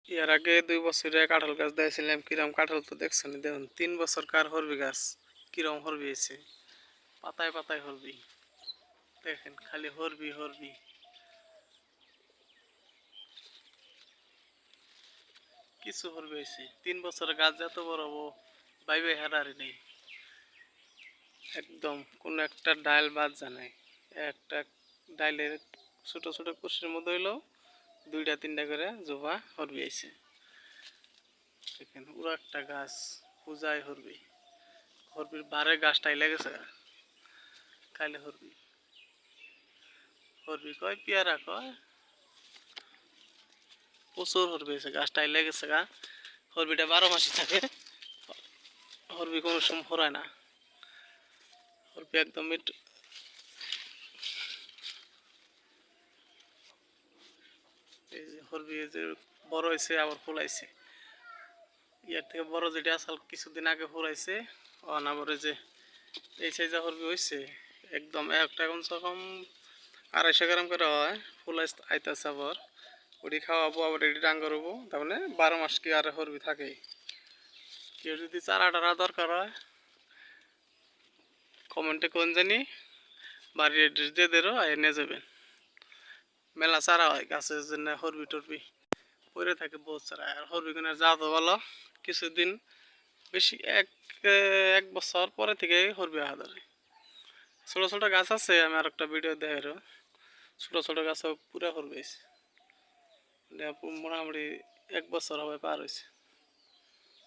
এর আগে 2 বছরে কাঁঠাল গাছ দিয়েছিলাম, কিরম কাঁঠাল তো দেখছেন। দেখুন 3 বছর কার হরবি গাছ কিরম হরবি হয়েছে, পাতায় পাতায় হরবি। দেখেন খালি হরবি হরবি, কিছু হরবি হয়েছে। 3 বছরের গাছ এত বড় ভাইবে হারারি নেই, একদম কোনো একটা ডাল বাদ জানাই। একটা ডাইলের ছোট ছোট কুশির মধ্যে হইলো 2টা 3টা করে জোবা হরবি আইছে। দেখেন পুরো একটা গাছ পূজায় হরবি, হরবির বারে গাছটাই লেগেছে খাইলে হরবি। হরবি কয় পেয়ারা কয়, প্রচুর হরবি হয়েছে, গাছটাই লেগেছে গা। হরবিটা 12 মাসই থাকে, হরবি কোনো সময় হরায় না। হরবি একদম এই যে হরবি যে বড় হয়েছে আবার ফুলাইছে। ইয়ার থেকে বড় যেটা আসল কিছুদিন আগে ফুলাইছে, অনাবরে যে এই সাইজা হরবি হয়েছে একদম। একটা কমসে কম 250 গ্রাম করে হয়, ফুলাই আইতাছে আবার। ওটি খাওয়াবো আবার এটি ডাঙ্গ করবো, তার মানে 12 মাস কি আর হরবি থাকে। কেউ যদি চারা টারা দরকার হয় কমেন্টে কোন জানি বাড়ির অ্যাড্রেস দিয়ে দেরো এনে যাবেন। মেলা চারা হয় গাছের জন্য, হরবি টরবি পরে থাকে বহুত চারা। আর হরবি কিনার যা তো ভালো, কিছুদিন বেশি 1 বছর পরে থেকে হরবি আহা ধরে। ছোট ছোট গাছ আছে, আমি আর একটা ভিডিও দেখাইরো, ছোট ছোট গাছ পুরা হরবি মোটামুটি 1 বছর হবে পার হয়েছে।